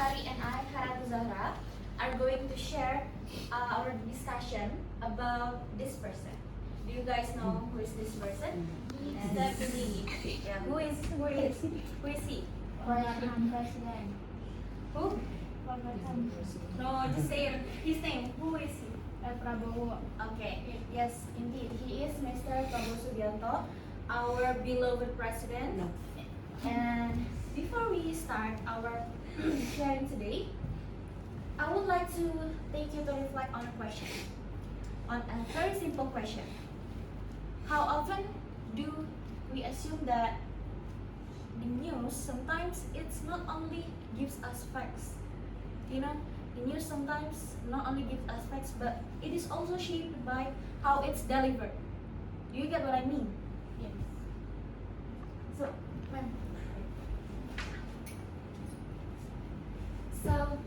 Hari and I, Haratu Zahra, are going to share our discussion about this person. Do you guys know who is this person? Definitely. Yeah. Who is he? President. Who? No, just say his name. Who is he? Prabowo. Okay. Yes, indeed. He is Mr. Prabowo Subianto, our beloved president. And before we start our sharing today, I would like to take you to reflect on a question, on a very simple question. How often do we assume that the news sometimes it's not only gives us facts, you know, the news sometimes not only gives us facts, but it is also shaped by how it's delivered. Do you get what I mean? Yes. So, so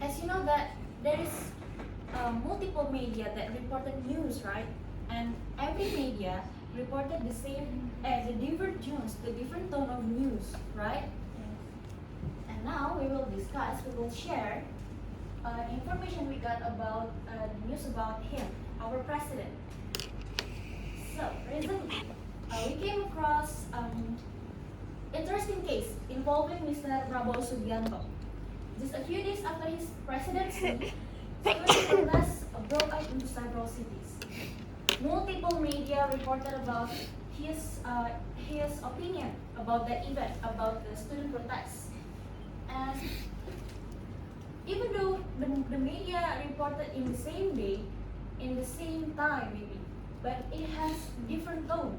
as you know that there is multiple media that reported news, right? And every media reported the same, the different news, the different tone of news, right? And now we will share information we got about news about him, our president. So recently, we came across interesting case involving Mr. Prabowo Subianto. Just a few days after his presidency, student protests broke out into several cities. Multiple media reported about his opinion about the event, about the student protests. And even though the media reported in the same day, in the same time maybe, but it has different tone,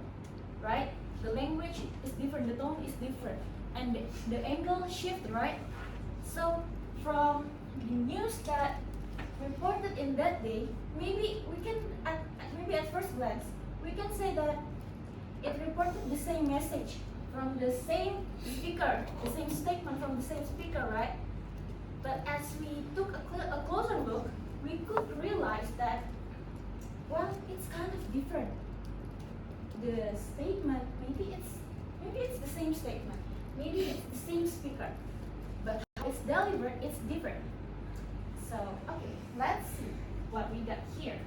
right? The language is different, the tone is different, and the angle shift, right? So from the news that reported in that day, maybe we can, maybe at first glance, we can say that it reported the same message from the same speaker, the same statement from the same speaker, right? But as we took a closer look, we could realize that, well, it's kind of different. The statement, maybe it's the same statement, maybe it's the same speaker, but how it's delivered, it's different. So, okay, let's see what we got here.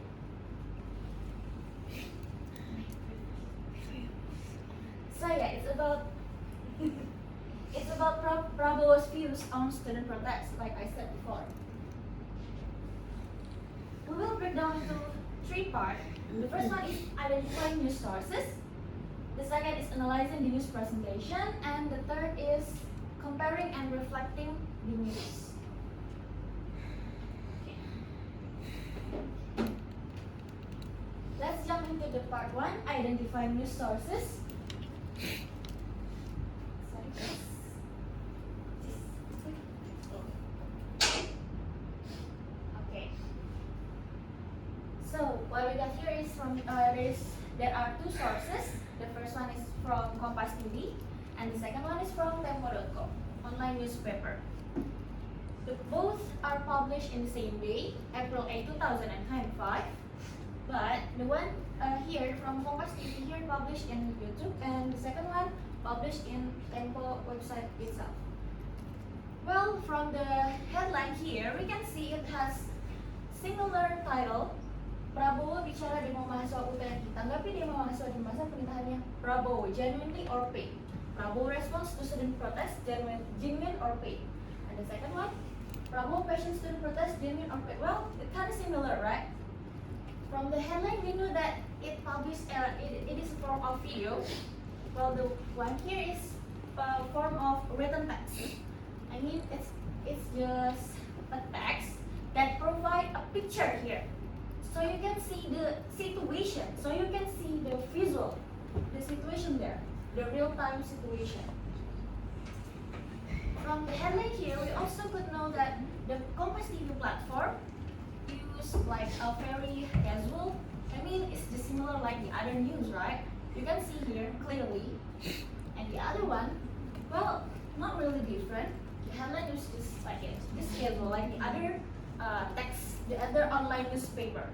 So yeah, it's about Prabowo's views on student protests, like I said before. We will break down into three parts. The first one is identifying news sources. The second is analyzing the news presentation, and the third is comparing and reflecting the news. Let's jump into the part one, identifying news sources. Okay. So what we got here is from there are two sources. The first one is from Kompas TV, and the second one is from Tempo.com, online newspaper. Both are published in the same day, April 8, 2025. But the one here from Kompas TV here published in YouTube, and the second one published in Tempo website itself. Well, from the headline here, we can see it has similar title. Prabowo bicara demo mahasiswa UTN. Tanggapi demo mahasiswa di masa pemerintahannya Prabowo, genuinely or paid. Prabowo response to student protest, genuine or paid. And the second one, Prabowo passion student protest, genuine or paid. Well, it's kind of similar, right? From the headline, we know that it published. It is a form of video, while the one here is a form of written text. I mean, it's just a text that provide a picture here. So you can see the situation, so you can see the visual, the situation there, the real-time situation. From the headline here, we also could know that the Kompas TV platform use like a very casual, I mean it's just similar like the other news, right? You can see here clearly. And the other one, well, not really different. The headline is just like it, just casual, like the other text, the other online newspaper.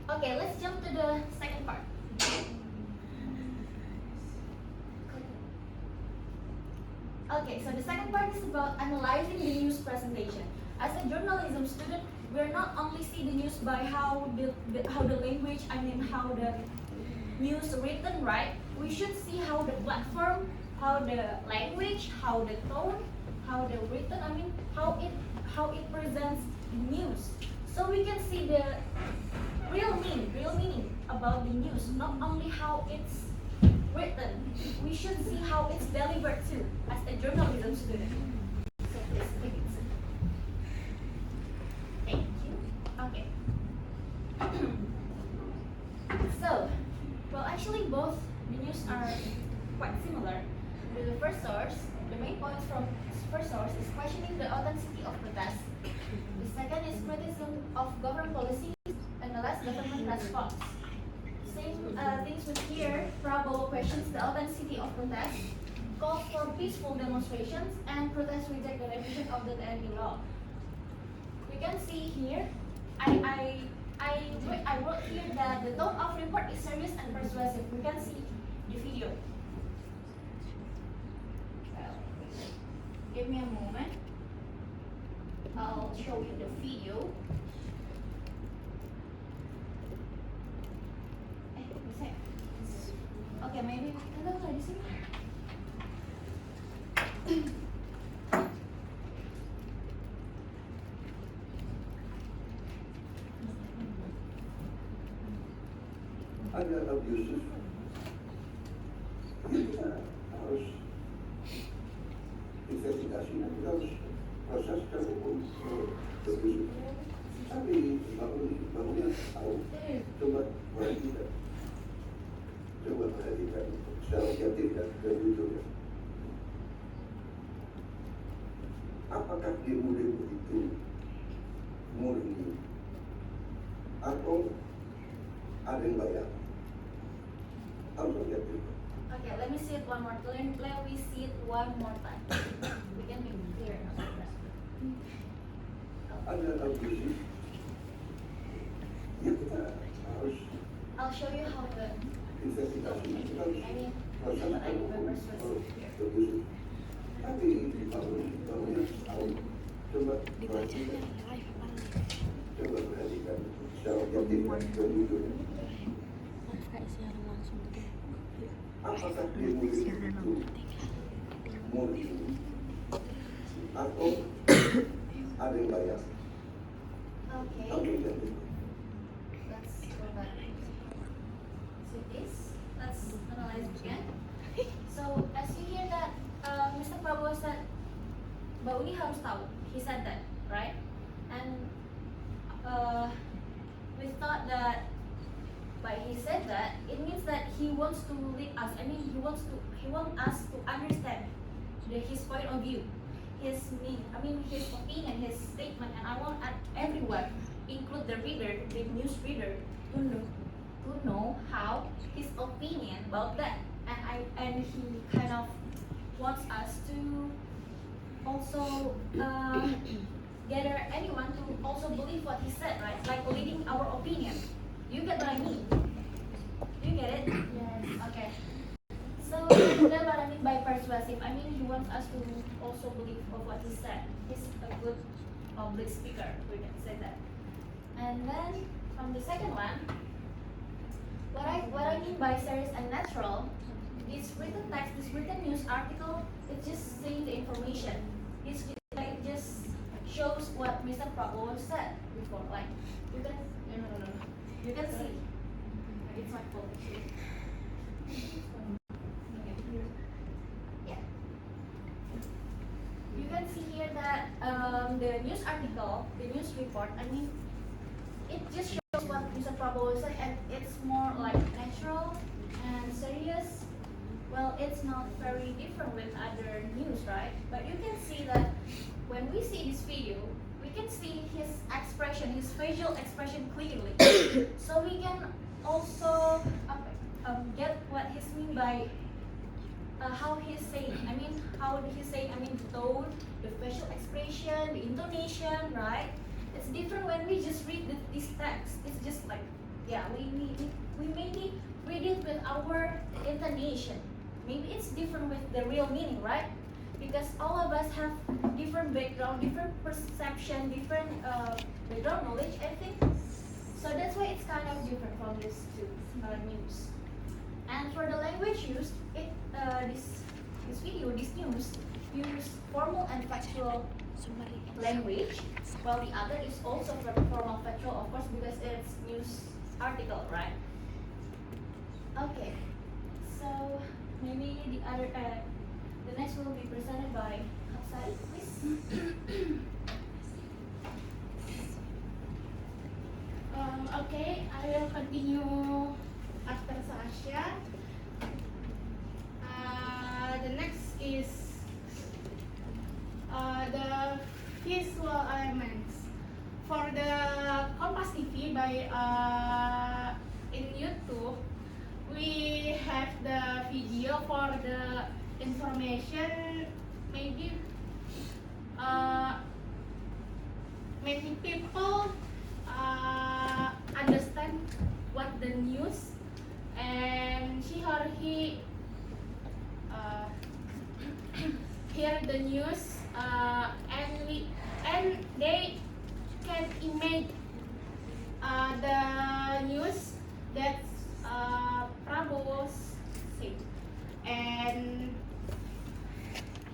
Okay, let's jump to the second part. Okay, so the second part is about analyzing the news presentation. As a journalism student, we're not only see the news by how the language, how the news written, right? We should see how the platform, how the language, how the tone, how the written, how it presents the news. So we can see the real meaning about the news, not only how it's written. We should see how it's delivered too, as a journalism student. So please take it. Thank you. Okay. So, well, actually, both the news are quite similar. The first source, the main point from first source is questioning the authenticity of protest. The second is criticism of government policies, and the last government response. Same things with here. Prabowo questions the authenticity of protest, calls for peaceful demonstrations, and protests reject the revision of the TNI law. You can see here, I wrote here that the tone of report is serious and persuasive. You can see the video. Give me a moment. I'll show you the video. Bisa ya? Oke, maybe kita taruh di sini. Ada abuses, kita harus investigasi, kita harus proses secara hukum abuses. Tapi bangunnya tahu, coba perhatikan secara objektif dan jujur. Apakah dia murni itu murni atau ada yang bayar? Harus objektif. Okay, let me see it one more time. Let me see it one more time. We can make it clear. Ada abuses, ya kita harus I'll show you how the investigasi, kita harus proses I secara hukum persuasive here. abuses. Tapi bangunnya tahu, coba perhatikan secara objektif dan jujur. Apakah dia murni itu murni atau ada yang bayar? Okay, Harus objektif. let's go back. See this? Let's analyze it again. So, as you hear that, Mr. Prabowo said, Mbak Uni harus tahu. He said that, right? And we thought that by he said that, it means that he wants to lead us. He wants us to understand his point of view, his opinion, his statement, and I want everyone, include the reader, the news reader, to know how his opinion about that. And he kind of wants us to also gather anyone to also believe what he said, right? Like leading our opinion. You get what I mean? Do you get it? Yes. Okay. So that's what I mean by persuasive. He wants us to also believe of what he said. He's a good public speaker. We can say that. And then from the second one, what I mean by serious and natural, this written text, this written news article, it's just saying the information. It just shows what Mr. Prabowo said before. Like you can no. You can see. It's my fault. Yeah. You can see here that the news article, the news report, it just shows what Mr. Prabowo said, and it's more like natural and serious. Well, it's not very different with other news, right? But you can see that when we see this video, we can see his expression, his facial expression clearly. So we can also get what he's mean by how he's saying. How he's saying. The tone, the facial expression, the intonation, right? It's different when we just read this text. It's just like, yeah, we mainly read it with our intonation. Maybe it's different with the real meaning, right? Because background, different perception, different background knowledge, I think. So that's why it's kind of different from these two news. And for the language used, this video, this news, use formal and factual language, while the other is also formal factual, of course, because it's news article, right? Okay, so maybe the next will be presented by Hafsari, please. Okay, I will continue after Sasha. The next is the visual elements. For the Kompas TV by in YouTube, we have the video for the information. Maybe many people understand what the news, and she or he hear the news, and they can imagine the news that Prabowo said. And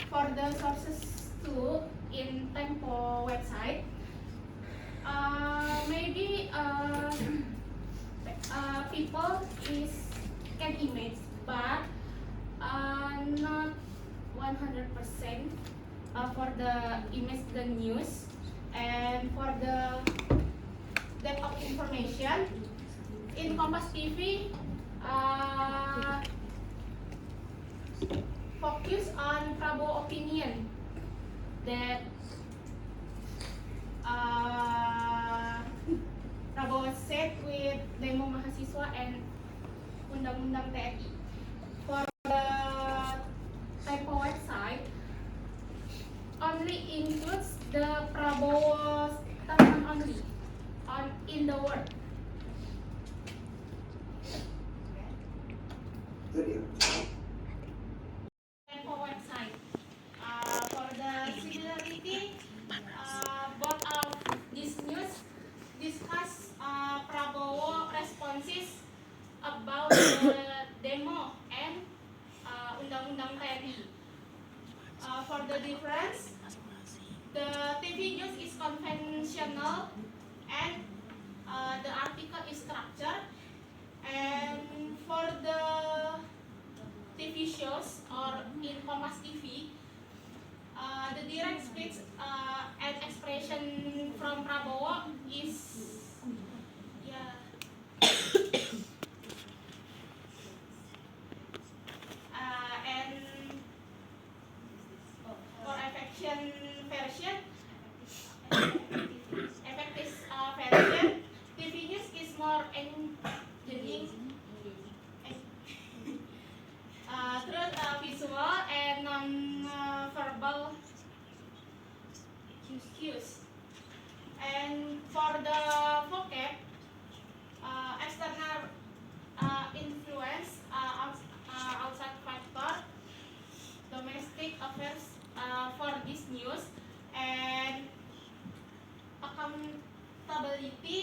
for the sources too in Tempo website, maybe people can image, but not 100% for the image the news. And for the depth of information in Kompas TV, focus on Prabowo opinion that Prabowo said with demo mahasiswa and undang-undang TNI. For the Tempo website, only includes the Prabowo statement only in the word. Jadi, Tempo website. For the similarity, both of this news discuss Prabowo responses about the demo and undang-undang TNI. For the difference, the TV news is conventional and the article is structured. And for the TV shows or in Kompas TV, the direct speech and expression from Prabowo is and for effective version, TV news is more engaging through visual and non-verbal cues. And for the vocab, external influence, outside factor, domestic affairs for this news, and accountability